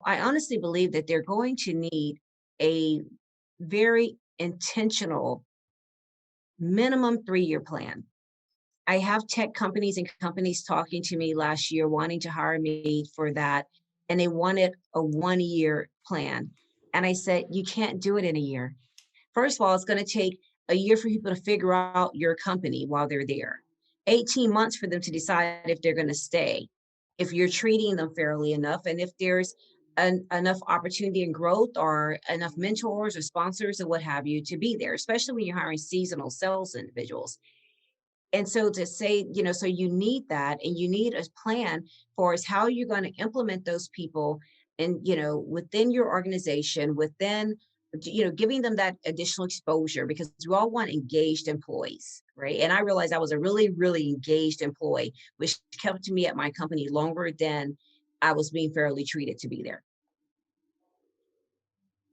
I honestly believe that they're going to need a very intentional minimum 3-year plan. I have tech companies and companies talking to me last year wanting to hire me for that, and they wanted a 1-year plan. And I said, you can't do it in a year. First of all, it's going to take a year for people to figure out your company while they're there, 18 months for them to decide if they're going to stay, if you're treating them fairly enough, and if there's enough opportunity and growth or enough mentors or sponsors or what have you to be there, especially when you're hiring seasonal sales individuals. And so to say, so you need that and you need a plan for is how you're going to implement those people and, within your organization, within, giving them that additional exposure because we all want engaged employees, right? And I realized I was a really, really engaged employee, which kept me at my company longer than I was being fairly treated to be there.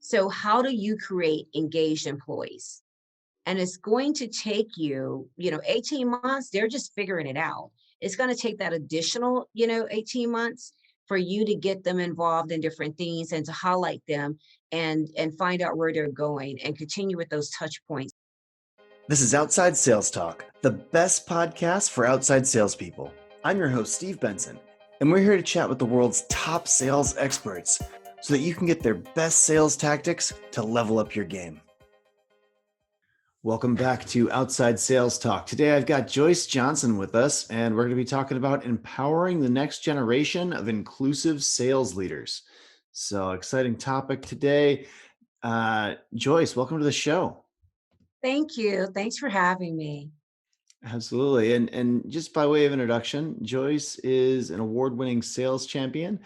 So how do you create engaged employees? And it's going to take you, 18 months, they're just figuring it out. It's going to take that additional, 18 months for you to get them involved in different things and to highlight them and find out where they're going and continue with those touch points. This is Outside Sales Talk, the best podcast for outside salespeople. I'm your host, Steve Benson, and we're here to chat with the world's top sales experts so that you can get their best sales tactics to level up your game. Welcome back to Outside Sales Talk. Today I've got Joyce Johnson with us, and we're going to be talking about empowering the next generation of inclusive sales leaders. So exciting topic today. Joyce, welcome to the show. Thank you. Thanks for having me. Absolutely. And just by way of introduction, Joyce is an award-winning sales champion,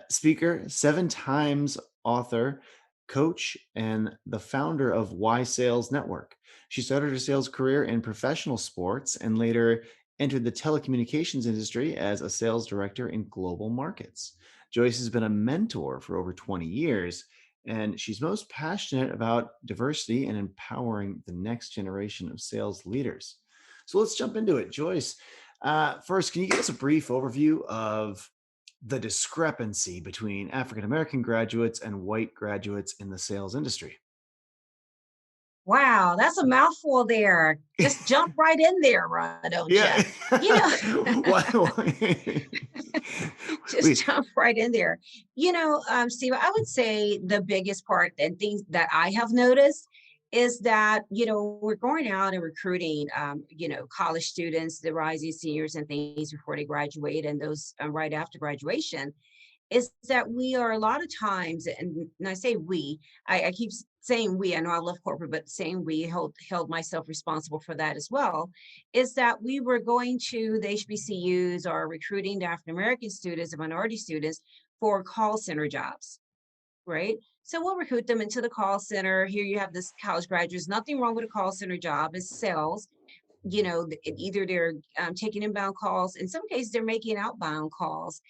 speaker, 7 times author, coach, and the founder of Why Sales Network. She started her sales career in professional sports and later entered the telecommunications industry as a sales director in global markets. Joyce has been a mentor for over 20 years, and she's most passionate about diversity and empowering the next generation of sales leaders. So let's jump into it. Joyce, first, can you give us a brief overview of the discrepancy between African-American graduates and white graduates in the sales industry? Wow, that's a mouthful there. Just jump right in there, don't you? Yeah. Just jump right in there. Steve, I would say the biggest part and things that I have noticed is that, we're going out and recruiting, college students, the rising seniors and things before they graduate and those right after graduation is that we are a lot of times, and I say we, I keep saying we, I know I love corporate, but saying we held myself responsible for that as well, is that we were going to the HBCUs or recruiting the African-American students and minority students for call center jobs, right? So we'll recruit them into the call center. Here you have this college graduates, nothing wrong with a call center job, it's sales. Either they're taking inbound calls, in some cases they're making outbound calls.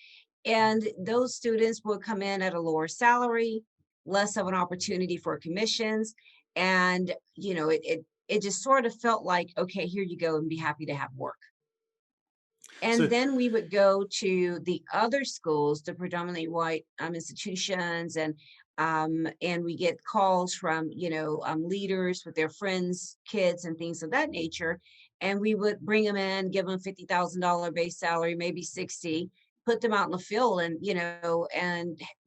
And those students will come in at a lower salary, less of an opportunity for commissions. And, it just sort of felt like, okay, here you go and be happy to have work. And So, then we would go to the other schools, the predominantly white institutions, and we get calls from leaders with their friends, kids, and things of that nature. And we would bring them in, give them $50,000 base salary, maybe 60, put them out in the field, and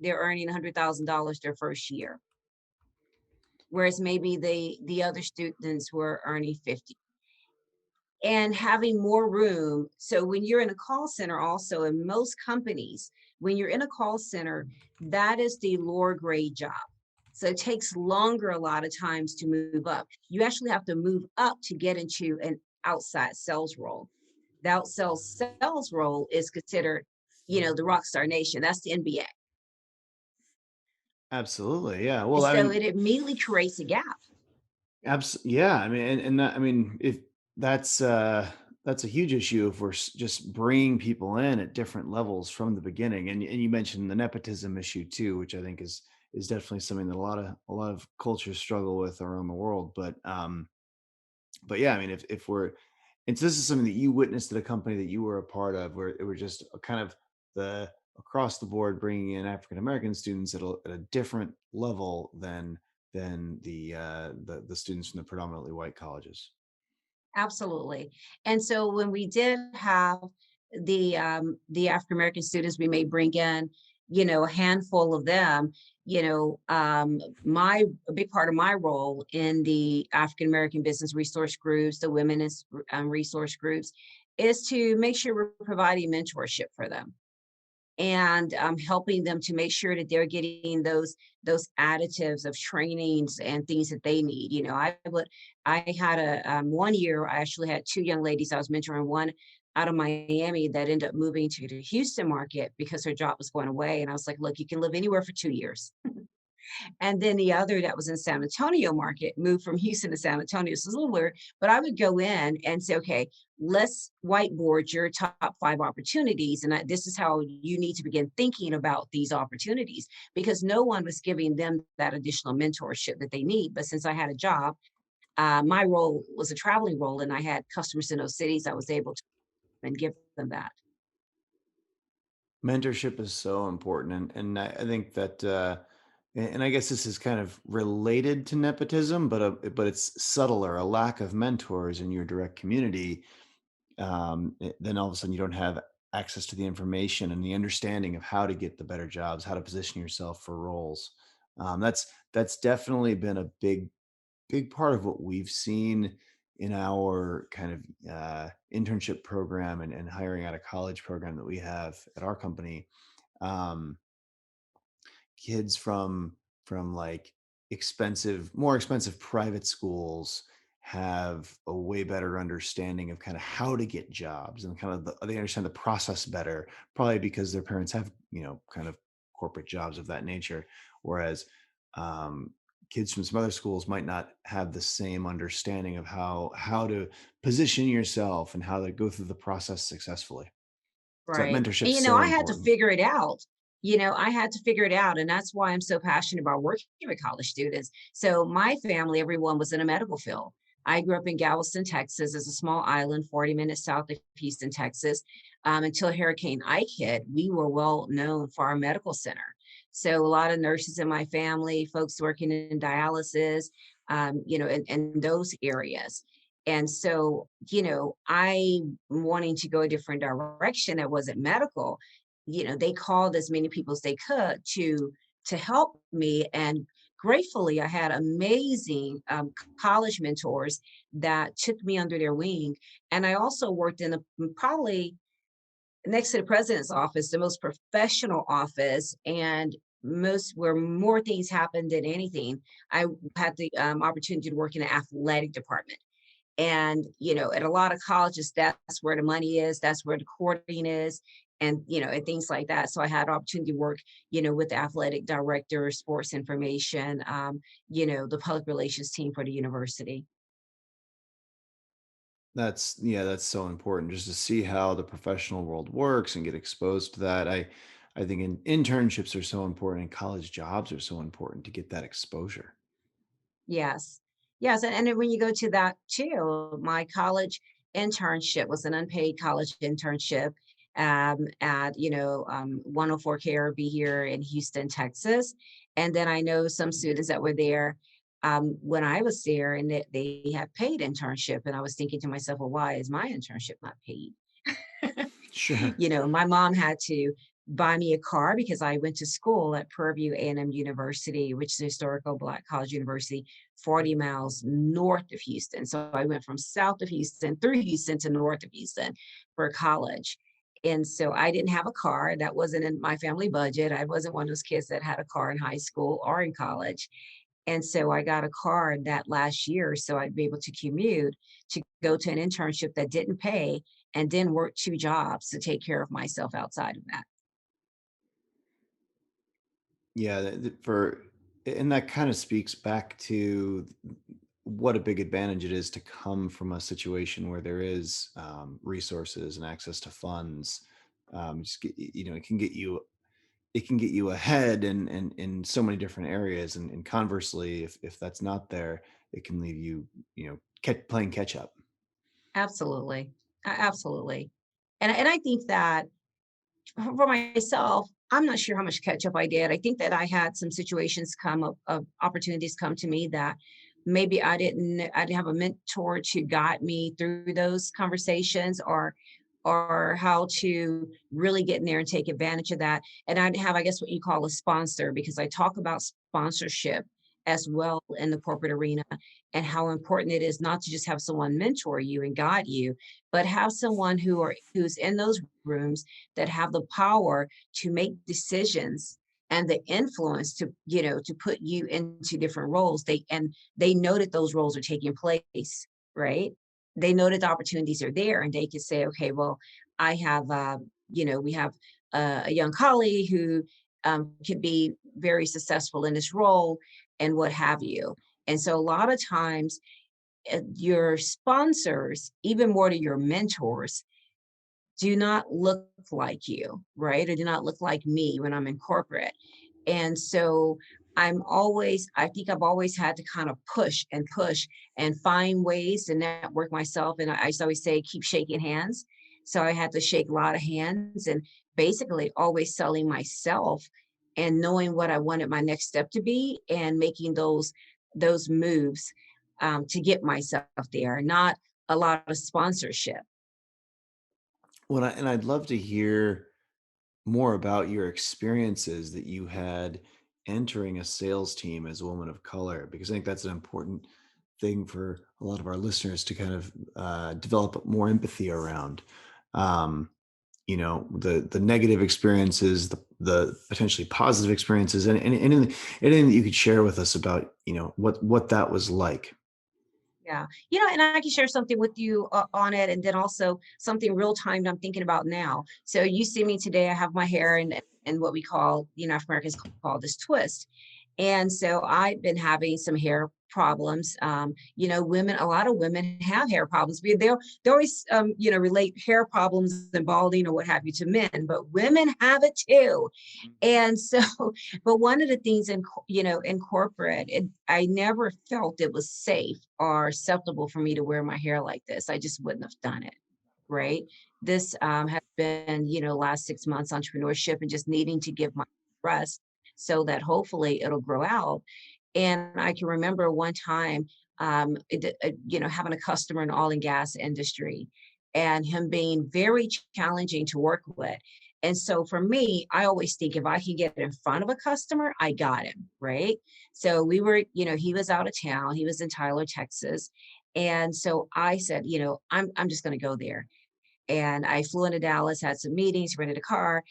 they're earning $100,000 their first year, whereas maybe the other students were earning 50 and having more room. So when you're in a call center, also in most companies, when you're in a call center, that is the lower grade job. So it takes longer a lot of times to move up. You actually have to move up to get into an outside sales role. The outside sales role is considered, the rock star nation. That's the NBA. absolutely, yeah. And Well, I so mean, it immediately creates a gap. yeah. I mean, and that, I mean, if that's a huge issue if we're just bringing people in at different levels from the beginning. And you mentioned the nepotism issue too, which I think is definitely something that a lot of cultures struggle with around the world. But yeah, I mean, if we're, and so this is something that you witnessed at a company that you were a part of, where it were just a kind of the across the board, bringing in African American students at a different level than the students from the predominantly white colleges. Absolutely. And so when we did have the African American students, we may bring in, a handful of them, my a big part of my role in the African American business resource groups, the women's resource groups, is to make sure we're providing mentorship for them and helping them to make sure that they're getting those additives of trainings and things that they need. I had a 1 year I actually had two young ladies I was mentoring, one out of Miami that ended up moving to the Houston market because her job was going away, and I was like, look, you can live anywhere for 2 years. And then the other that was in San Antonio market moved from Houston to San Antonio. So it's a little weird, but I would go in and say, okay, let's whiteboard your top five opportunities. And this is how you need to begin thinking about these opportunities, because no one was giving them that additional mentorship that they need. But since I had a job, my role was a traveling role and I had customers in those cities, I was able to and give them that. Mentorship is so important, and I think that, and I guess this is kind of related to nepotism, but it's subtler. A lack of mentors in your direct community, then all of a sudden you don't have access to the information and the understanding of how to get the better jobs, how to position yourself for roles. That's definitely been a big part of what we've seen in our kind of internship program and hiring out of college program that we have at our company. um, Kids from like more expensive private schools have a way better understanding of kind of how to get jobs, and kind of they understand the process better, probably because their parents have, kind of corporate jobs of that nature. Whereas um, kids from some other schools might not have the same understanding of how to position yourself and how to go through the process successfully. So that Right. And mentorship's so I had to important. figure it out. I had to figure it out. And that's why I'm so passionate about working with college students. So my family, everyone was in a medical field. I grew up in Galveston, Texas. It's a small island, 40 minutes south of Houston, Texas. Until Hurricane Ike hit, we were well known for our medical center. So a lot of nurses in my family, folks working in dialysis, in those areas. And so, I wanting to go a different direction that wasn't medical, they called as many people as they could to help me. And gratefully, I had amazing college mentors that took me under their wing. And I also worked in probably next to the president's office, the most professional office, and most where more things happened than anything. I had the opportunity to work in the athletic department. And, at a lot of colleges, that's where the money is, that's where the courting is, and things like that. So I had opportunity to work, with the athletic director, sports information, the public relations team for the university. That's so important, just to see how the professional world works and get exposed to that. I think internships are so important, and college jobs are so important to get that exposure. Yes. Yes, and then when you go to that too, my college internship was an unpaid college internship at 104 KRB here in Houston, Texas. And then I know some students that were there when I was there, and that they had paid internship. And I was thinking to myself, well, why is my internship not paid? Sure. My mom had to buy me a car because I went to school at Prairie View A&M University, which is a historical Black college university, 40 miles north of Houston. So I went from south of Houston through Houston to north of Houston for college. And so I didn't have a car. That wasn't in my family budget. I wasn't one of those kids that had a car in high school or in college. And so I got a car that last year so I'd be able to commute to go to an internship that didn't pay and then work two jobs to take care of myself outside of that. Yeah, and that kind of speaks back to what a big advantage it is to come from a situation where there is resources and access to funds. It can get you ahead in so many different areas, and conversely, if that's not there, it can leave you, playing catch up. Absolutely. Absolutely. And I think that For myself, I'm not sure how much catch up I did. I think that I had some situations come up of opportunities come to me that maybe I didn't have a mentor to guide me through those conversations, or how to really get in there and take advantage of that. And I didn't have, I guess, what you call a sponsor, because I talk about sponsorship as well in the corporate arena, and how important it is not to just have someone mentor you and guide you, but have someone who's in those rooms that have the power to make decisions and the influence to, to put you into different roles. They know that those roles are taking place, right? They know that the opportunities are there, and they can say, okay, well, I have, we have a young colleague who could be very successful in this role, and what have you. And so a lot of times, your sponsors, even more to your mentors, do not look like you, right? Or do not look like me when I'm in corporate. And so I think I've always had to kind of push and find ways to network myself. And I used to always say, keep shaking hands. So I had to shake a lot of hands, and basically always selling myself and knowing what I wanted my next step to be, and making those moves to get myself there, not a lot of sponsorship. And I'd love to hear more about your experiences that you had entering a sales team as a woman of color, because I think that's an important thing for a lot of our listeners to kind of develop more empathy around. Um, the negative experiences, the potentially positive experiences, and anything that you could share with us about what that was like. Yeah. And I can share something with you on it, and then also something real time I'm thinking about now. So you see me today, I have my hair in what we call, African Americans call this twist. And so I've been having some hair problems. Women, a lot of women have hair problems. They always, relate hair problems and balding or what have you to men, but women have it too. And so, but one of the things in corporate, I never felt it was safe or acceptable for me to wear my hair like this. I just wouldn't have done it, right? This has been, last 6 months entrepreneurship and just needing to give my rest so that hopefully it'll grow out. And I can remember one time, having a customer in the oil and gas industry, and him being very challenging to work with. And so for me, I always think if I can get in front of a customer, I got him, right? So he was out of town. He was in Tyler, Texas. And so I said, I'm just going to go there. And I flew into Dallas, had some meetings, rented a car,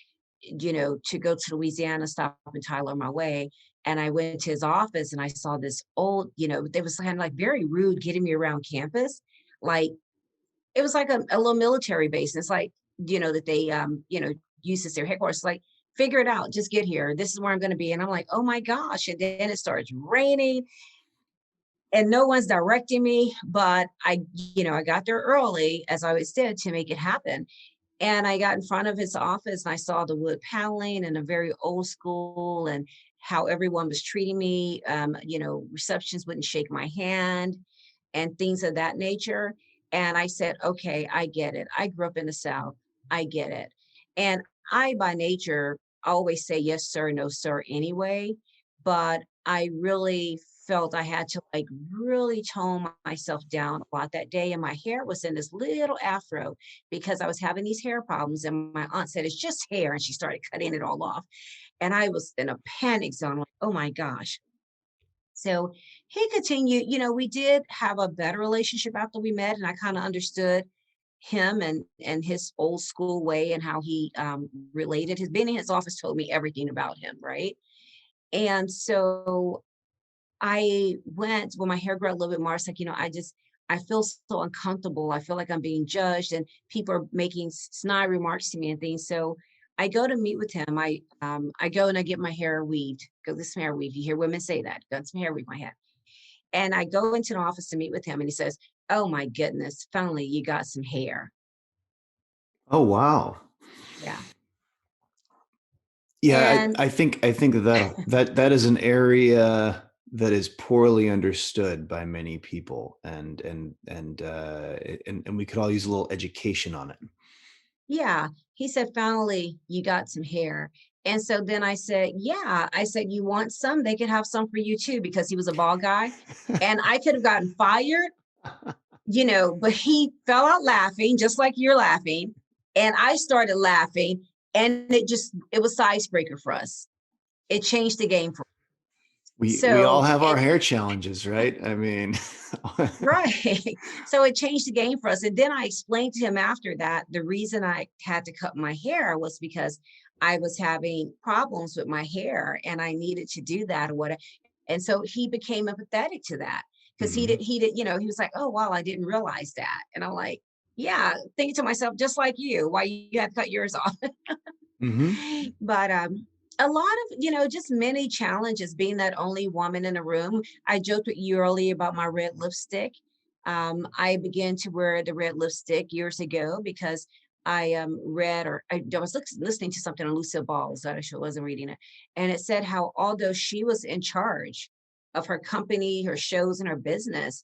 to go to Louisiana, stop in Tyler on my way. And I went to his office, and I saw this old, they was kind of like very rude getting me around campus. Like it was like a little military base. And it's like, that they, use as their headquarters. Like, figure it out, just get here. This is where I'm going to be. And I'm like, oh my gosh. And then it starts raining, and no one's directing me, but I got there early, as I always did, to make it happen. And I got in front of his office, and I saw the wood paneling and a very old school, and how everyone was treating me. Receptions wouldn't shake my hand and things of that nature. And I said, okay, I get it. I grew up in the South. I get it. And I, by nature, always say yes, sir, no, sir, anyway. But I really felt I had to like really tone myself down a lot that day. And my hair was in this little afro because I was having these hair problems. And my aunt said, it's just hair. And she started cutting it all off. And I was in a panic zone, like, oh my gosh. So he continued, we did have a better relationship after we met, and I kind of understood him and his old school way, and how he related. His being in his office told me everything about him, right? And so I went when my hair grew a little bit more. I was like, I feel so uncomfortable. I feel like I'm being judged, and people are making snide remarks to me and things. So I go to meet with him. I go and I get my hair weaved. Go get some hair weave. You hear women say that. Got some hair weave my head. And I go into the office to meet with him, and he says, "Oh my goodness, finally you got some hair." Oh, wow. Yeah. Yeah, And I think that is an area that is poorly understood by many people, and we could all use a little education on it. yeah, He said, finally, you got some hair. And so then I said, yeah. I said, you want some? They could have some for you too, because he was a bald guy. And I could have gotten fired, but he fell out laughing, just like you're laughing. And I started laughing, and it was icebreaker for us. It changed the game for us. We all So have our it hair challenges, right? I mean, right. So it changed the game for us. And then I explained to him after that the reason I had to cut my hair was because I was having problems with my hair and I needed to do that or whatever. And so he became empathetic to that because Mhm, he was like, oh wow, I didn't realize that. And I'm like, yeah, thinking to myself, just like you, why you had to cut yours off. mhm. But a lot of, just many challenges being that only woman in a room. I joked with you earlier about my red lipstick. I began to wear the red lipstick years ago because I read, or I was listening to something on Lucille Ball's that I actually wasn't reading it. And it said how although she was in charge of her company, her shows, and her business,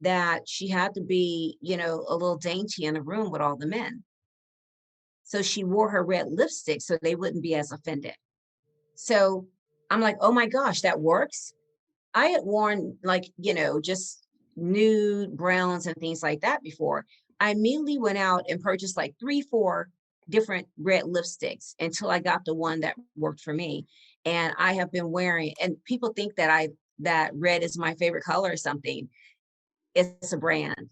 that she had to be, a little dainty in a room with all the men. So she wore her red lipstick so they wouldn't be as offended. So I'm like, oh my gosh, that works. I had worn like, just nude browns and things like that before. I immediately went out and purchased like three, four different red lipsticks until I got the one that worked for me. And I have been wearing, and people think that red is my favorite color or something. It's a brand.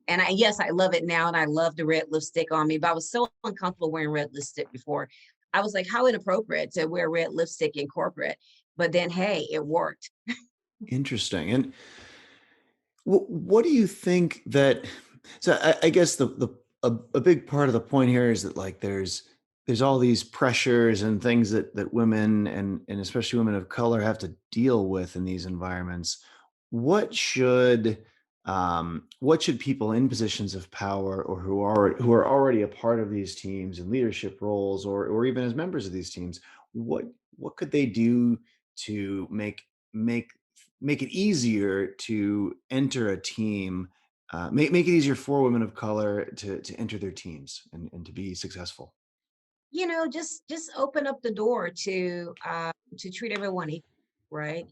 And yes, I love it now, and I love the red lipstick on me, but I was so uncomfortable wearing red lipstick before. I was like, how inappropriate to wear red lipstick in corporate. But then, hey, it worked. Interesting. And what do you think that so I guess a big part of the point here is that like there's all these pressures and things that women and especially women of color have to deal with in these environments. What should what should people in positions of power or who are already a part of these teams and leadership roles or even as members of these teams, what what could they do to make make it easier to enter a team, make it easier for women of color to enter their teams and to be successful. Just open up the door to treat everyone equal, right?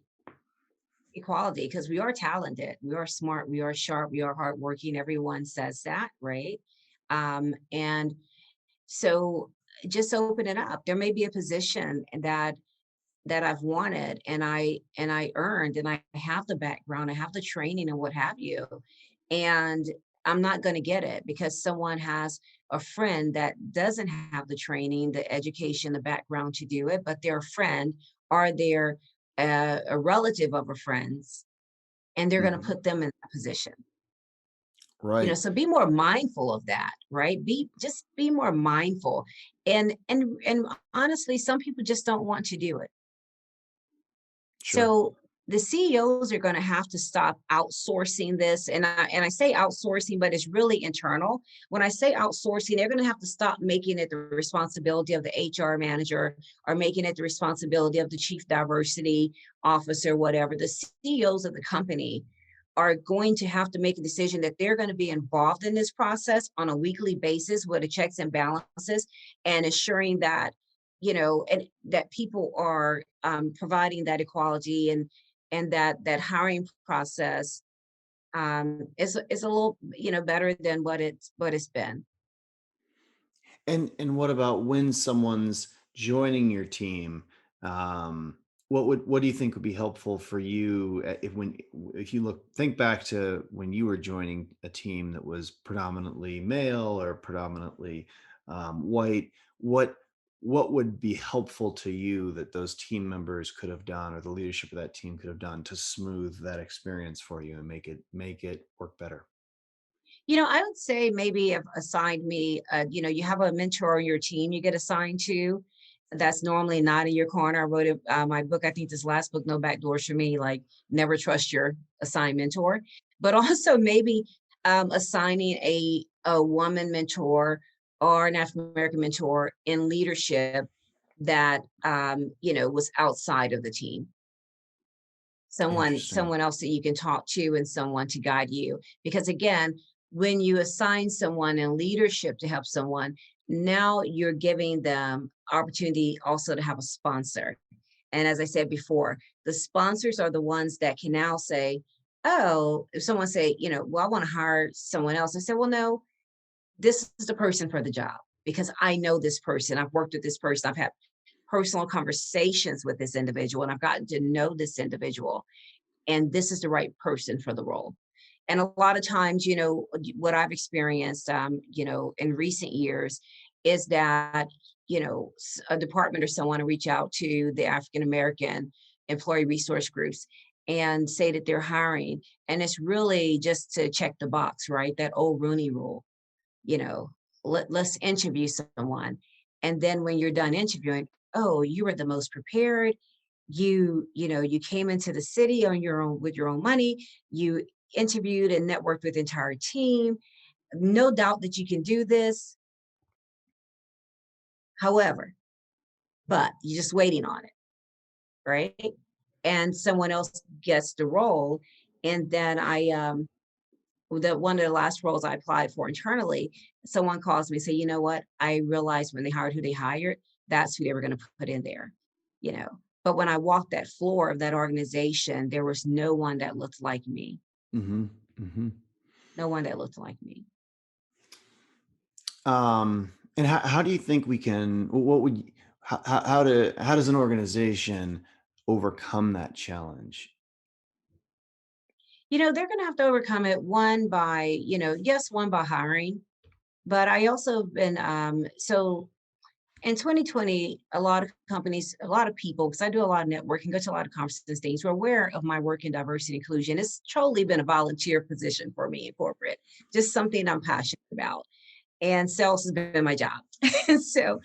Equality, because we are talented, we are smart, we are sharp, we are hardworking. Everyone says that, right? And so just open it up. There may be a position that I've wanted and I earned and I have the background, I have the training and what have you. And I'm not going to get it because someone has a friend that doesn't have the training, the education, the background to do it, but their friend or they're a relative of a friend's, and they're going to Mhm. put them in that position. Right. So be more mindful of that, right? Be more mindful. And honestly, some people just don't want to do it. Sure. So the CEOs are going to have to stop outsourcing this. And I say outsourcing, but it's really internal. When I say outsourcing, they're going to have to stop making it the responsibility of the HR manager or making it the responsibility of the chief diversity officer, whatever. The CEOs of the company are going to have to make a decision that they're going to be involved in this process on a weekly basis with the checks and balances and ensuring that and that people are providing that equality and that hiring process is a little better than what it's been. And what about when someone's joining your team? What do you think would be helpful for you if you think back to when you were joining a team that was predominantly male or predominantly white? What what would be helpful to you that those team members could have done or the leadership of that team could have done to smooth that experience for you and make it work better? I would say maybe have assigned me, you have a mentor on your team you get assigned to. That's normally not in your corner. I wrote it, my book, I think this last book, No Back Doors for Me, like never trust your assigned mentor. But also maybe assigning a woman mentor or an African American mentor in leadership that was outside of the team, someone Interesting. someone else that you can talk to and someone to guide you, because again, when you assign someone in leadership to help someone, Now you're giving them opportunity also to have a sponsor. And as I said before, the sponsors are the ones that can now say, oh, if someone say, well, I want to hire someone else. I say, well, no, this is the person for the job because I know this person. I've worked with this person. I've had personal conversations with this individual and I've gotten to know this individual. And this is the right person for the role. And a lot of times, what I've experienced, in recent years is that, a department or someone will reach out to the African American employee resource groups and say that they're hiring. And it's really just to check the box, right? That old Rooney rule, you know, let's interview someone. And then when you're done interviewing, oh, you were the most prepared. You came into the city on your own with your own money. You interviewed and networked with the entire team. No doubt that you can do this. However, but you're just waiting on it, right? And someone else gets the role. And then one of the last roles I applied for internally, someone calls me and say, you know what? I realized when they hired who they hired, that's who they were going to put in there, you know. But when I walked that floor of that organization, there was no one that looked like me. Hmm. Hmm. No one that looked like me. And how do you think we can, what would, how does an organization overcome that challenge? They're going to have to overcome it one by, yes, one by hiring. But I also been, so in 2020, a lot of companies, a lot of people, because I do a lot of networking, go to a lot of conferences and things, were aware of my work in diversity and inclusion. It's totally been a volunteer position for me in corporate, just something I'm passionate about. And sales has been my job. And so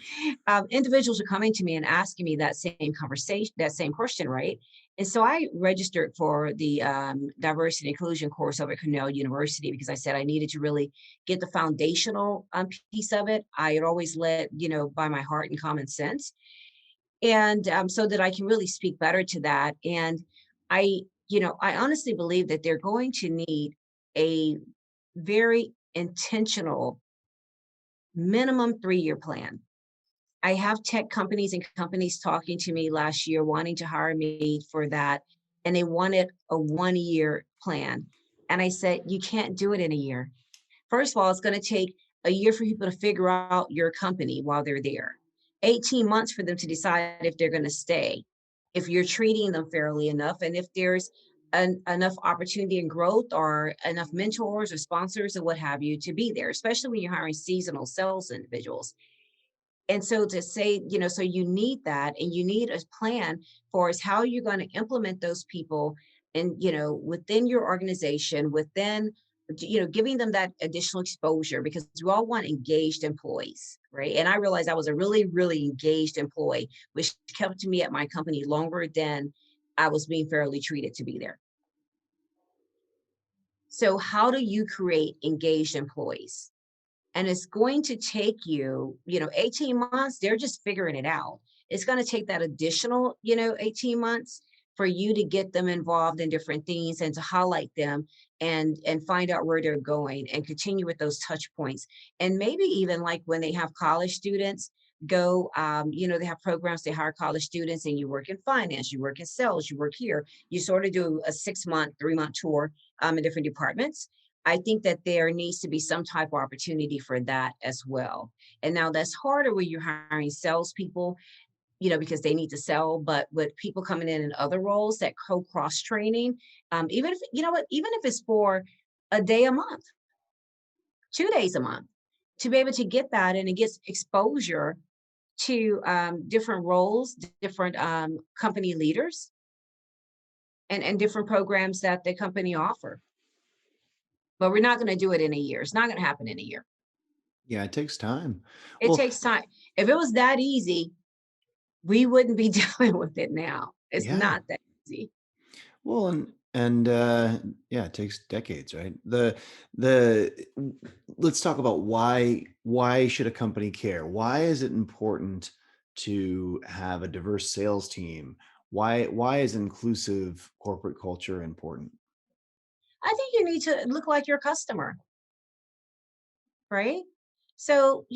individuals are coming to me and asking me that same conversation, that same question, right? And so I registered for the diversity and inclusion course over at Cornell University because I said I needed to really get the foundational piece of it. I had always led, by my heart and common sense. And so that I can really speak better to that. And I, I honestly believe that they're going to need a very intentional minimum 3-year plan. I have tech companies and companies talking to me last year wanting to hire me for that, and they wanted a 1-year plan. And I said, you can't do it in a year. First of all, it's going to take a year for people to figure out your company while they're there, 18 months for them to decide if they're going to stay, if you're treating them fairly enough, and if there's enough opportunity and growth or enough mentors or sponsors or what have you to be there, especially when you're hiring seasonal sales individuals. And so to say, so you need that and you need a plan for is how you're going to implement those people and, within your organization, within, giving them that additional exposure because we all want engaged employees, right? And I realized I was a really, really engaged employee, which kept me at my company longer than I was being fairly treated to be there. So how do you create engaged employees? And it's going to take you, 18 months, they're just figuring it out. It's going to take that additional, 18 months for you to get them involved in different things and to highlight them and find out where they're going and continue with those touch points. And maybe even like when they have college students go, they have programs, they hire college students and you work in finance, you work in sales, you work here, you sort of do a 6-month, 3-month tour in different departments. I think that there needs to be some type of opportunity for that as well. And now that's harder when you're hiring salespeople, because they need to sell. But with people coming in other roles, that cross training, even if even if it's for a day a month, 2 days a month, to be able to get that and it gets exposure to different roles, different company leaders, and different programs that the company offer. But we're not going to do it in a year. It's not going to happen in a year. Yeah, it takes time. It Well, takes time. If it was that easy, we wouldn't be dealing with it now. It's yeah. not that easy. Well, and yeah, it takes decades, right? The let's talk about why should a company care? Why is it important to have a diverse sales team? Why is inclusive corporate culture important? I think you need to look like your customer, right? So,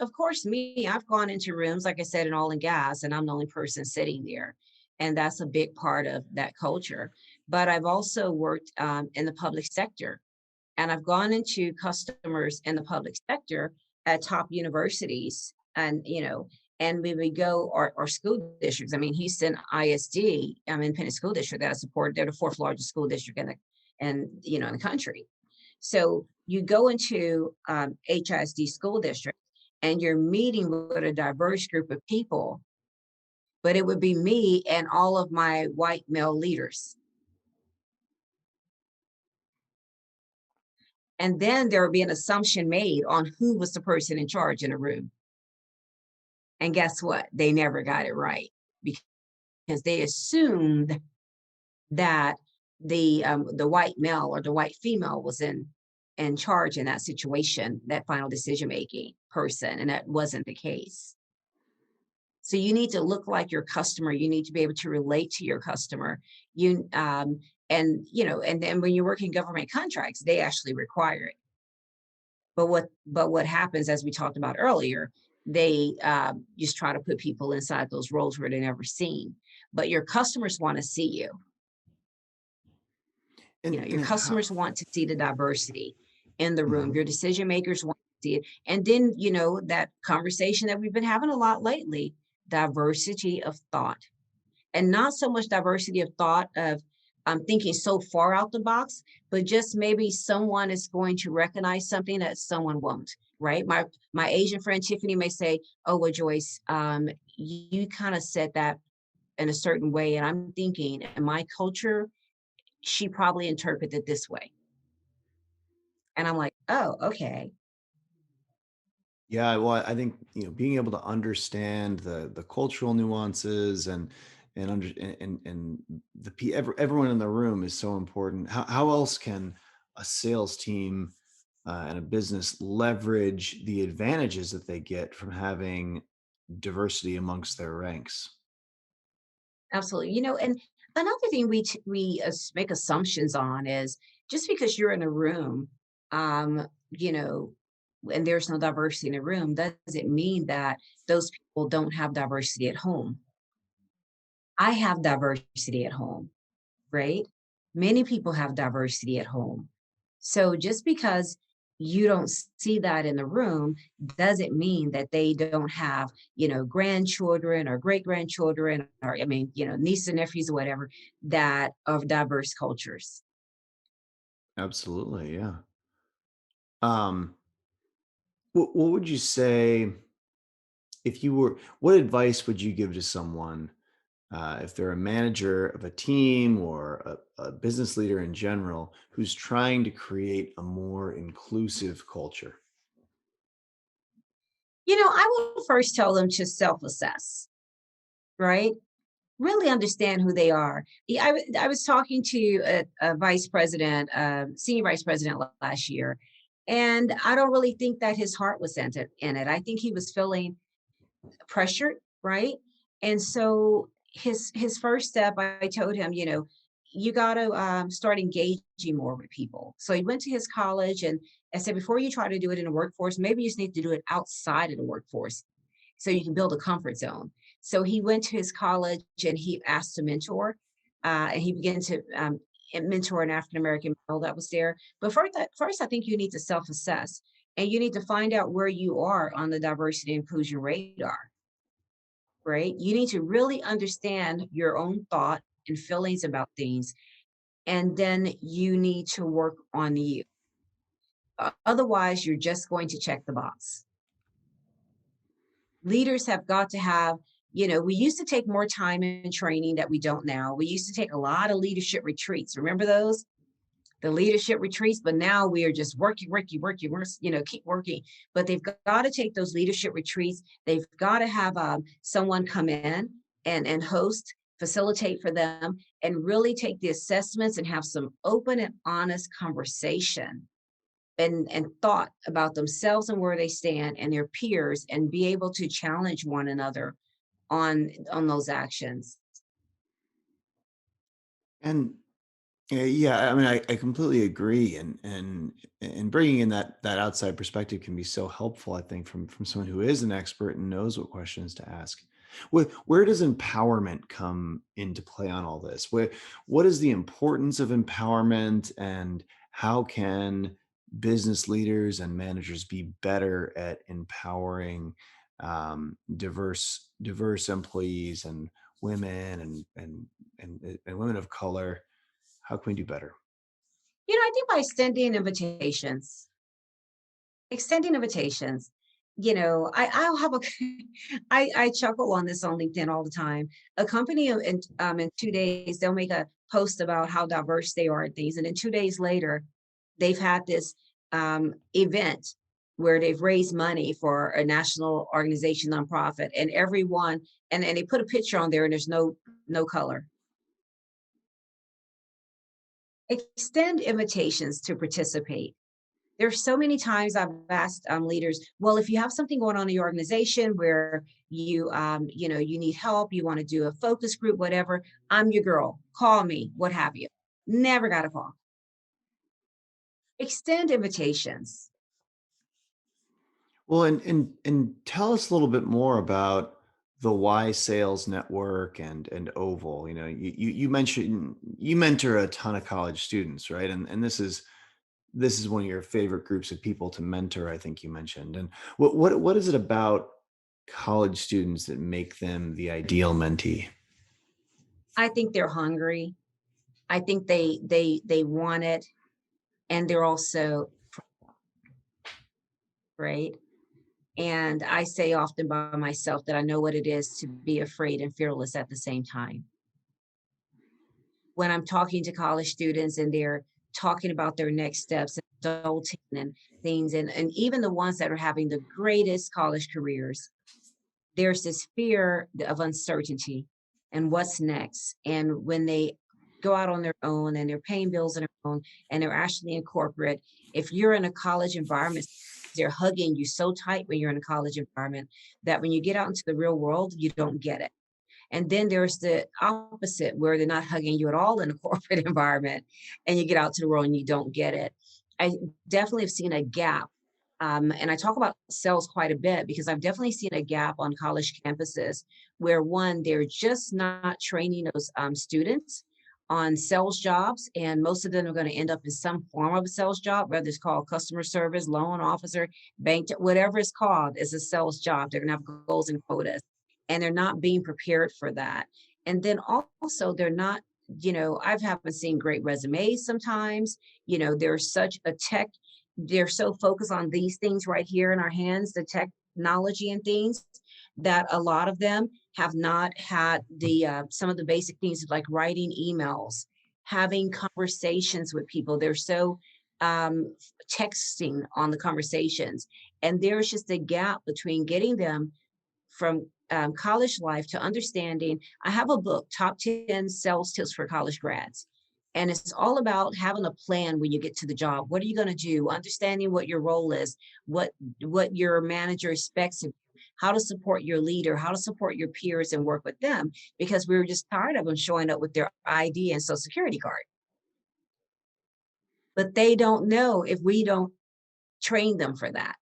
of course, I've gone into rooms, like I said, in oil and gas, and I'm the only person sitting there. And that's a big part of that culture. But I've also worked in the public sector, and I've gone into customers in the public sector at top universities. And when we go, or school districts, I mean, Houston ISD, Independent School District that I support, they're the fourth largest school district in the country. So you go into HISD school district and you're meeting with a diverse group of people, but it would be me and all of my white male leaders. And then there would be an assumption made on who was the person in charge in a room. And guess what? They never got it right because they assumed that the white male or the white female was in charge in that situation, that final decision making person, and that wasn't the case. So you need to look like your customer. You need to be able to relate to your customer. You and then when you're working government contracts, they actually require it. But what happens, as we talked about earlier, they just try to put people inside those roles where they're never seen. But your customers want to see you. Your And how? customers want to see the diversity in the room. Mhm. Your decision makers want to see it. And then, that conversation that we've been having a lot lately, diversity of thought. And not so much diversity of thought of thinking so far out the box, but just maybe someone is going to recognize something that someone won't. Right? My Asian friend Tiffany may say, "Oh, well, Joyce, you kind of said that in a certain way," and I'm thinking, in my culture, she probably interpreted it this way, and I'm like, "Oh, okay." Yeah, well, I think being able to understand the cultural nuances and everyone in the room is so important. How else can a sales team and a business leverage the advantages that they get from having diversity amongst their ranks? Absolutely. And another thing we make assumptions on is just because you're in a room, um, you know, and there's no diversity in the room, doesn't mean that those people don't have diversity at home. I have diversity at home, right? Many people have diversity at home. So just because you don't see that in the room doesn't mean that they don't have, grandchildren or great grandchildren, or nieces and nephews or whatever, that of diverse cultures. Absolutely, yeah. Um, what would you say if you were? What advice would you give to someone if they're a manager of a team or a business leader in general who's trying to create a more inclusive culture? I will first tell them to self-assess, right? Really understand who they are. Yeah, I was talking to a vice president, senior vice president last year, and I don't really think that his heart was in it. I think he was feeling pressured, right? And so his first step, I told him, you got to start engaging more with people. So he went to his college, and I said, before you try to do it in the workforce, maybe you just need to do it outside of the workforce so you can build a comfort zone. So he went to his college and he asked to mentor, and he began to mentor an African American male that was there. But first, I think you need to self assess and you need to find out where you are on the diversity and inclusion radar, right? You need to really understand your own thought and feelings about things, and then you need to work on you. Otherwise, you're just going to check the box. Leaders have got to have, we used to take more time in training that we don't now. We used to take a lot of leadership retreats. Remember those? The leadership retreats, but now we are just working, working, working, keep working. But they've got to take those leadership retreats. They've got to have someone come in and host, facilitate for them, and really take the assessments and have some open and honest conversation and thought about themselves and where they stand and their peers and be able to challenge one another on those actions. And Yeah, I mean, I completely agree, and bringing in that outside perspective can be so helpful. I think from someone who is an expert and knows what questions to ask. Where does empowerment come into play on all this? What is the importance of empowerment, and how can business leaders and managers be better at empowering diverse employees and women and women of color? How can we do better? I think by extending invitations, I'll have a, I chuckle on this on LinkedIn all the time. A company in 2 days, they'll make a post about how diverse they are at things. And then 2 days later, they've had this event where they've raised money for a national organization, nonprofit, and everyone, and they put a picture on there and there's no color. Extend invitations to participate. There's so many times I've asked leaders, well, if you have something going on in your organization where you need help, you want to do a focus group, whatever, I'm your girl. Call me, what have you. Never got a call. Extend invitations. Well, and tell us a little bit more about the Y Sales Network and Oval. You mentioned you mentor a ton of college students, right? And this is one of your favorite groups of people to mentor, I think you mentioned. And what is it about college students that make them the ideal mentee? I think they're hungry. I think they want it, and they're also afraid. And I say often by myself that I know what it is to be afraid and fearless at the same time. When I'm talking to college students and they're talking about their next steps and adulting and things, and even the ones that are having the greatest college careers, there's this fear of uncertainty and what's next. And when they go out on their own and they're paying bills on their own and they're actually in corporate, if you're in a college environment, they're hugging you so tight when you're in a college environment that when you get out into the real world, you don't get it. And then there's the opposite where they're not hugging you at all in a corporate environment and you get out to the world and you don't get it. I definitely have seen a gap. And I talk about sales quite a bit because I've definitely seen a gap on college campuses where one, they're just not training those students on sales jobs. And most of them are going to end up in some form of a sales job, whether it's called customer service, loan officer, whatever it's called is a sales job. They're going to have goals and quotas and they're not being prepared for that. And then also they're not, I've haven't seen great resumes sometimes. There's such a tech, they're so focused on these things right here in our hands, the technology and things, that a lot of them have not had the some of the basic things like writing emails, having conversations with people. They're so texting on the conversations. And there's just a gap between getting them from college life to understanding. I have a book, Top 10 Sales Tips for College Grads. And it's all about having a plan when you get to the job. What are you going to do? Understanding what your role is, what your manager expects of you, how to support your leader, how to support your peers and work with them. Because we were just tired of them showing up with their ID and social security card. But they don't know if we don't train them for that.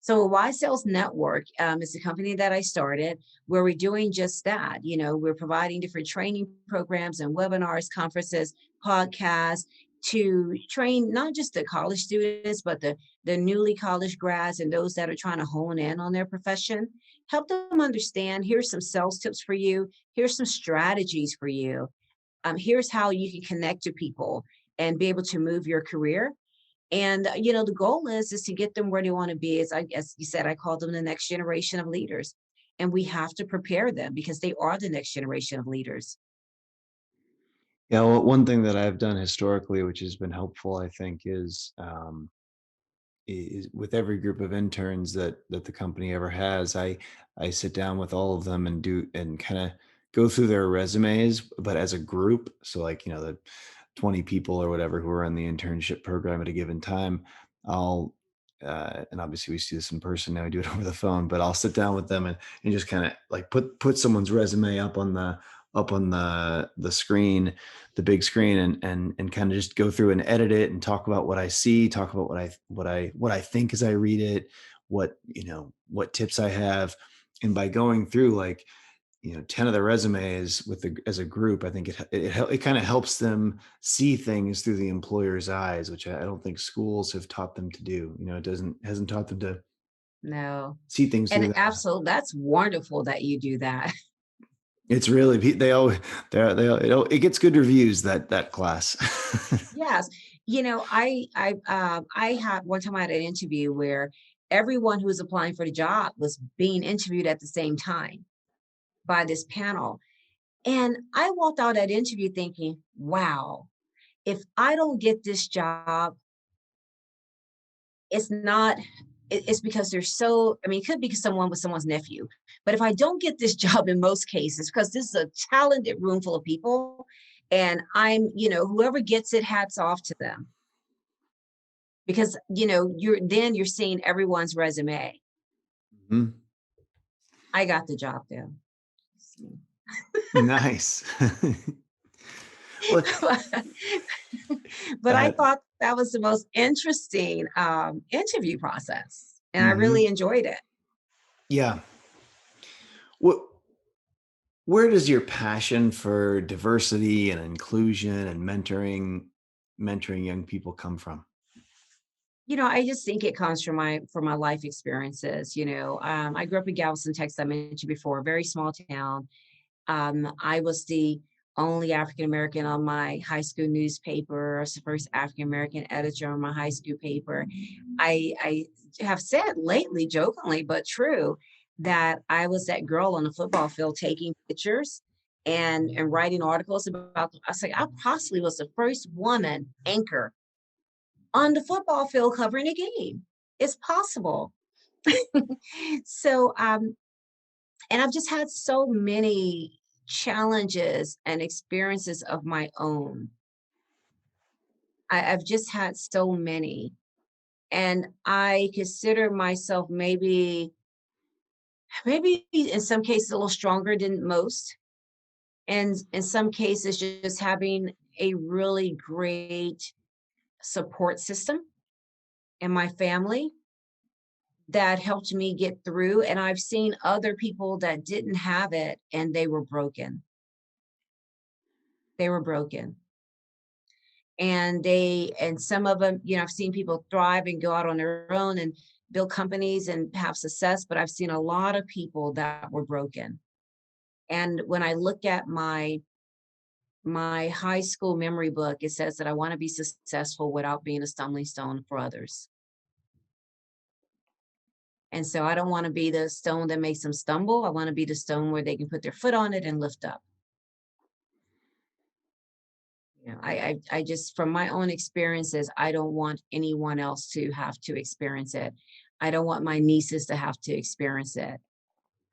So Y Sales Network is a company that I started where we're doing just that. We're providing different training programs and webinars, conferences, podcasts to train not just the college students, but the newly college grads and those that are trying to hone in on their profession. Help them understand, here's some sales tips for you. Here's some strategies for you. Here's how you can connect to people and be able to move your career. And the goal is to get them where they want to be. As you said, I call them the next generation of leaders. And we have to prepare them because they are the next generation of leaders. Yeah, well, one thing that I've done historically, which has been helpful, I think, is with every group of interns that the company ever has, I sit down with all of them and do and kind of go through their resumes, but as a group. So like, the 20 people or whatever who are on the internship program at a given time, I'll and obviously we see this in person now, we do it over the phone, but I'll sit down with them and just kind of like put someone's resume up up on the screen, the big screen, and kind of just go through and edit it and talk about what I see, talk about what I think as I read it, what tips I have. And by going through like 10 of the resumes as a group, I think it kind of helps them see things through the employer's eyes, which I don't think schools have taught them to do. It hasn't taught them to No. see things through And that. absolutely, that's wonderful that you do that. It's really they all it gets good reviews, that class. Yes. I had one time I had an interview where everyone who was applying for the job was being interviewed at the same time by this panel. And I walked out that interview thinking, wow, if I don't get this job, it's not, it's because they're so, I mean, it could be someone with someone's nephew. But if I don't get this job in most cases, because this is a talented room full of people, and whoever gets it, hats off to them. Because you're seeing everyone's resume. Mhm. I got the job though. Nice. Well, But I that thought that was the most interesting interview process, and I mhm. really enjoyed it. Yeah. What Where does your passion for diversity and inclusion and mentoring young people come from? I just think it comes from my life experiences. I grew up in Galveston, Texas. I mentioned before, a very small town. I was the only African American on my high school newspaper. I was the first African American editor on my high school paper. I have said lately, jokingly but true, that I was that girl on the football field taking pictures and writing articles about. I was like, I possibly was the first woman anchor on the football field covering a game. It's possible. So, and I've just had so many challenges and experiences of my own. I've just had so many. And I consider myself maybe in some cases a little stronger than most. And in some cases, just having a really great support system in my family that helped me get through. And I've seen other people that didn't have it and they were broken. They were broken. And some of them, I've seen people thrive and go out on their own and build companies and have success, but I've seen a lot of people that were broken. And when I look at my high school memory book, it says that I want to be successful without being a stumbling stone for others. And so I don't want to be the stone that makes them stumble. I want to be the stone where they can put their foot on it and lift up. I just, from my own experiences, I don't want anyone else to have to experience it. I don't want my nieces to have to experience it.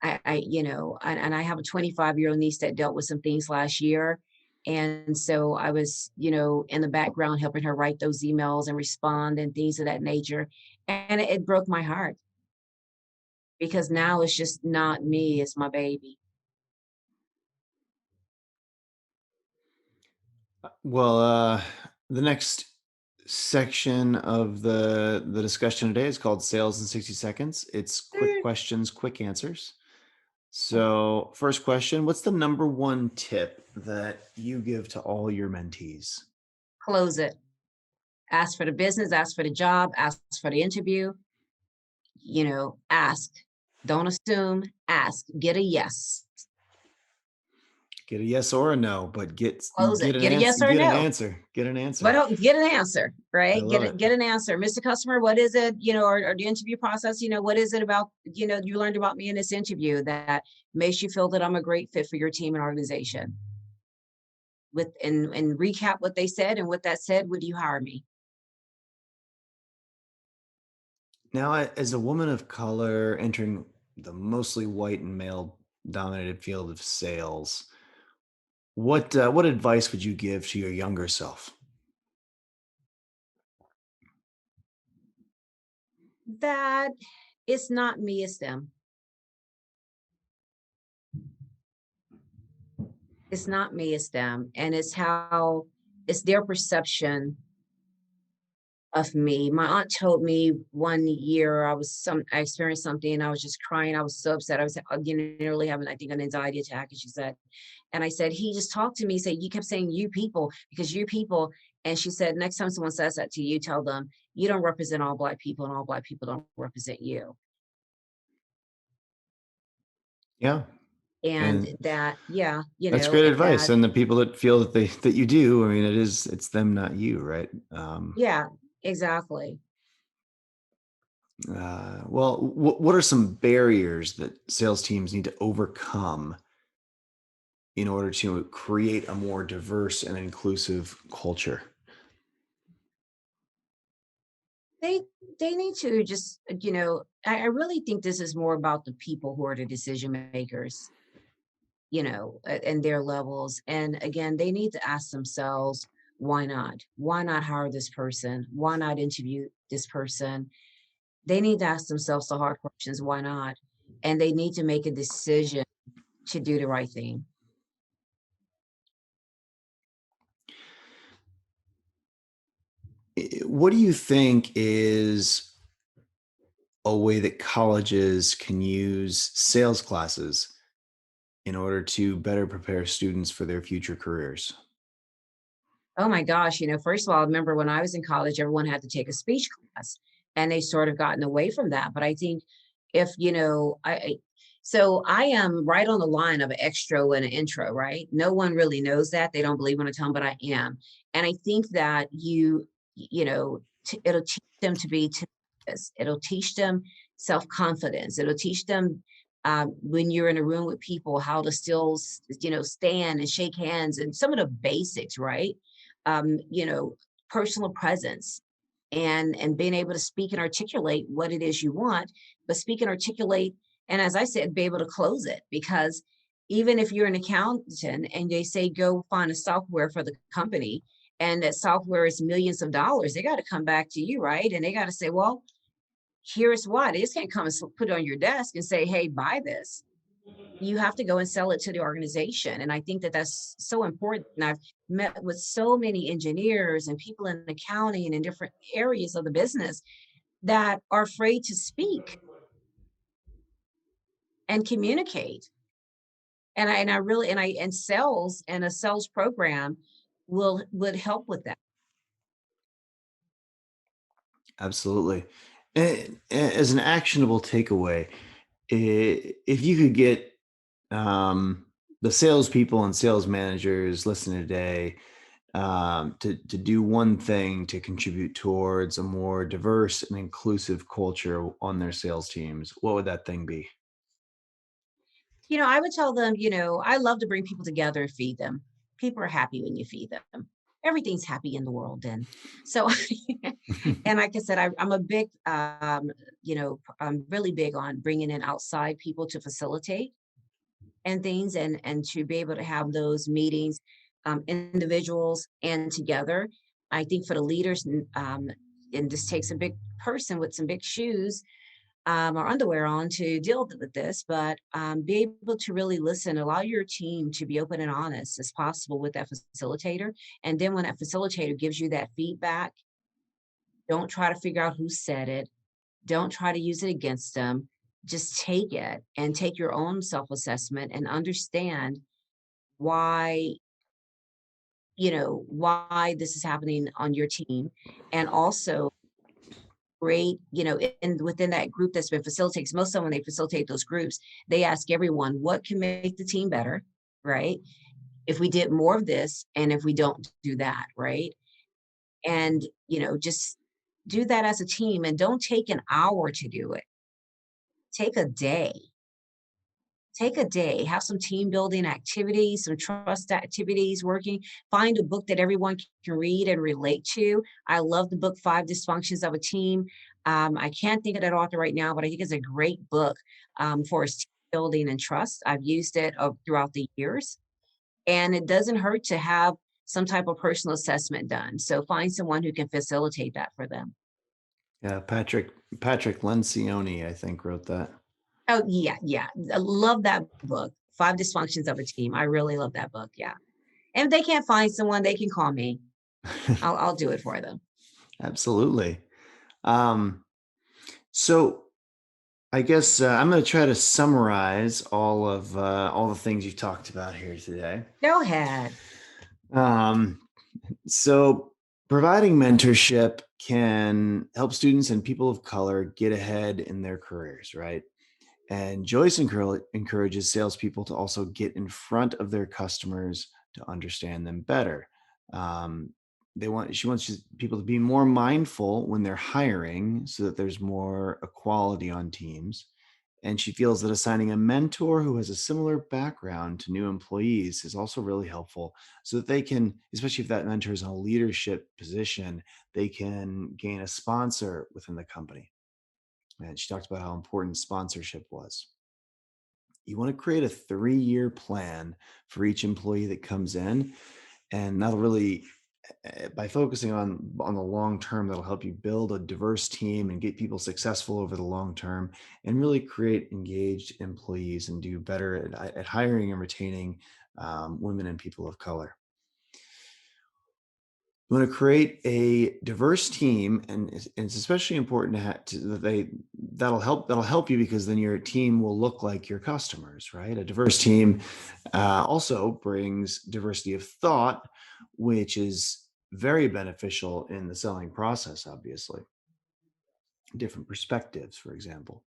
And I have a 25-year-old niece that dealt with some things last year. And so I was, in the background helping her write those emails and respond and things of that nature. And it broke my heart because now it's just not me, it's my baby. Well, the next section of the discussion today is called Sales in 60 Seconds. It's quick Mm. questions, quick answers. So, first question, what's the number one tip that you give to all your mentees? Close it. Ask for the business, ask for the job, ask for the interview, ask. Don't assume, ask. Get a yes. Get a yes or a no, but Close get it. an Get a answer, yes or a get an no. answer, get an But answer. don't get an answer, I right? love Get it. it, get an answer. Mr. Customer, what is it? Or the interview process, what is it about, you learned about me in this interview that makes you feel that I'm a great fit for your team and organization? And recap what they said, and with that said, would you hire me? Now, as a woman of color entering the mostly white and male dominated field of sales, what advice would you give to your younger self? That it's not me, it's them. It's not me, it's them, and it's their perception of me. My aunt told me one year I experienced something and I was just crying. I was so upset. I was nearly having, I think, an anxiety attack. And she said, and I said, he just talked to me, said, you kept saying you people because you people. And she said, next time someone says that to you, tell them you don't represent all Black people and all Black people don't represent you. Yeah. And And that, yeah, that's great and advice. that, And the people that feel that you do, I mean, it's them, not you, right? yeah, exactly. Well, what are some barriers that sales teams need to overcome in order to create a more diverse and inclusive culture? They they need to just, I really think this is more about the people who are the decision makers, and their levels. And again, they need to ask themselves, why not? Why not hire this person? Why not interview this person? They need to ask themselves the hard questions, why not? And they need to make a decision to do the right thing. What do you think is a way that colleges can use sales classes in order to better prepare students for their future careers? Oh my gosh, first of all, I remember when I was in college, everyone had to take a speech class, and they sort of gotten away from that. But I think if, so I am right on the line of an extro and an intro, right? No one really knows that. They don't believe when I tell them, but I am. And I think that it'll teach them to be tenacious. It'll teach them self-confidence. It'll teach them when you're in a room with people, how to still, stand and shake hands and some of the basics, right? um, you know, personal presence and being able to speak and articulate what it is you want, but speak and articulate, and as I said, be able to close it. Because even if you're an accountant and they say go find a software for the company and that software is millions of dollars, they got to come back to you, right? And they got to say, well, here's why. They just can't come and put it on your desk and say, hey, buy this. You have to go and sell it to the organization. And I think that that's so important. And I've met with so many engineers and people in accounting and in different areas of the business that are afraid to speak and communicate. And I really, and sales and a sales program would help with that. Absolutely. As an actionable takeaway, if you could get the salespeople and sales managers listening today to do one thing to contribute towards a more diverse and inclusive culture on their sales teams, what would that thing be? I would tell them, I love to bring people together and feed them. People are happy when you feed them. Everything's happy in the world then. So, and like I said, I'm a big, I'm really big on bringing in outside people to facilitate and things and to be able to have those meetings, individuals and together. I think for the leaders, and this takes a big person with some big shoes or underwear on to deal with this, but be able to really listen, allow your team to be open and honest as possible with that facilitator. And then when that facilitator gives you that feedback, don't try to figure out who said it. Don't try to use it against them. Just take it and take your own self assessment and understand why, why this is happening on your team. And also, great, in within that group that's been facilitated, 'cause most of them, when they facilitate those groups, they ask everyone, what can make the team better, right? If we did more of this and if we don't do that, right? And, just do that as a team and don't take an hour to do it. Take a day. Take a day, have some team building activities, some trust activities working. Find a book that everyone can read and relate to. I love the book Five Dysfunctions of a Team. I can't think of that author right now, but I think it's a great book for us team building and trust. I've used it throughout the years, and it doesn't hurt to have some type of personal assessment done. So find someone who can facilitate that for them. Yeah, Patrick Lencioni, I think, wrote that. Oh, yeah, yeah. I love that book. Five Dysfunctions of a Team. I really love that book. Yeah. And if they can't find someone, they can call me. I'll do it for them. Absolutely. Um, so I guess I'm going to try to summarize all the things you've talked about here today. Go ahead. Um, so providing mentorship can help students and people of color get ahead in their careers, right? And Joyce encourages salespeople to also get in front of their customers to understand them better. Um, she wants people to be more mindful when they're hiring so that there's more equality on teams. And she feels that assigning a mentor who has a similar background to new employees is also really helpful so that they can, especially if that mentor is in a leadership position, they can gain a sponsor within the company. And she talked about how important sponsorship was. You want to create a 3-year plan for each employee that comes in, and that'll really by focusing on the long term, that'll help you build a diverse team and get people successful over the long term, and really create engaged employees and do better at hiring and retaining women and people of color. You want to create a diverse team, and it's especially important that that'll help you, because then your team will look like your customers, right? A diverse team also brings diversity of thought, which is very beneficial in the selling process. Obviously, different perspectives, for example.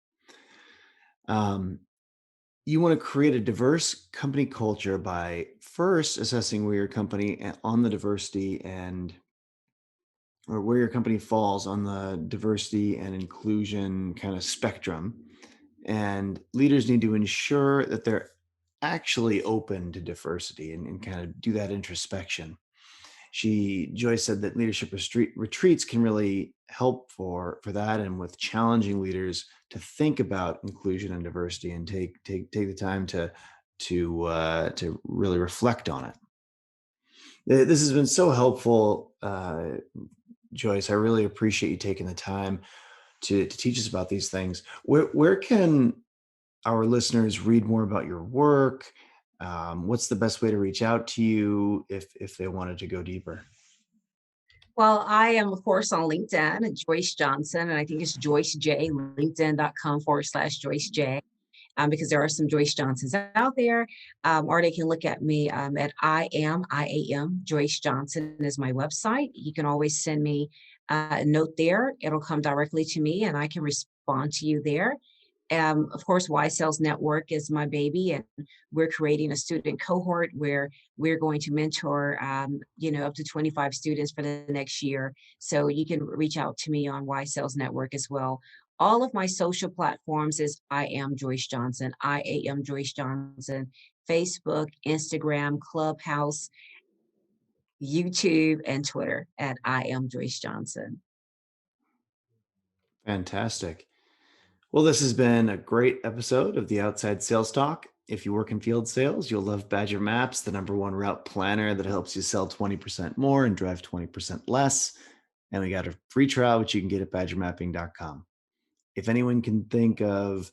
Um, you want to create a diverse company culture by first assessing where your company on the diversity and or where your company falls on the diversity and inclusion kind of spectrum. And leaders need to ensure that they're actually open to diversity, and kind of do that introspection. Joyce said that leadership retreats can really help for that, and with challenging leaders to think about inclusion and diversity and take the time to really reflect on it. This has been so helpful, Joyce. I really appreciate you taking the time to teach us about these things. Where can our listeners read more about your work? What's the best way to reach out to you if they wanted to go deeper? Well, I am, of course, on LinkedIn, Joyce Johnson, and I think it's Joyce J, linkedin.com/Joyce J. Because there are some Joyce Johnsons out there, or they can look at me at I am Joyce Johnson is my website. You can always send me a note there. It'll come directly to me, and I can respond to you there. Of course, Y Sales Network is my baby, and we're creating a student cohort where we're going to mentor, up to 25 students for the next year. So you can reach out to me on Y Sales Network as well. All of my social platforms is I am Joyce Johnson, I am Joyce Johnson, Facebook, Instagram, Clubhouse, YouTube, and Twitter at I am Joyce Johnson. Fantastic. Well, this has been a great episode of the Outside Sales Talk. If you work in field sales, you'll love Badger Maps, the number one route planner that helps you sell 20% more and drive 20% less. And we got a free trial, which you can get at badgermapping.com. If anyone can think of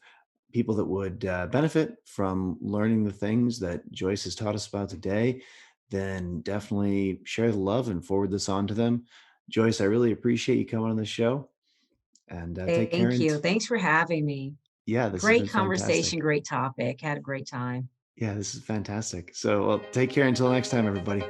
people that would benefit from learning the things that Joyce has taught us about today, then definitely share the love and forward this on to them. Joyce, I really appreciate you coming on the show, and take care. Thank you. Thanks for having me. Yeah, this has Great been conversation, fantastic. great topic. Had a great time. Yeah, this is fantastic. So, well, take care until next time, everybody.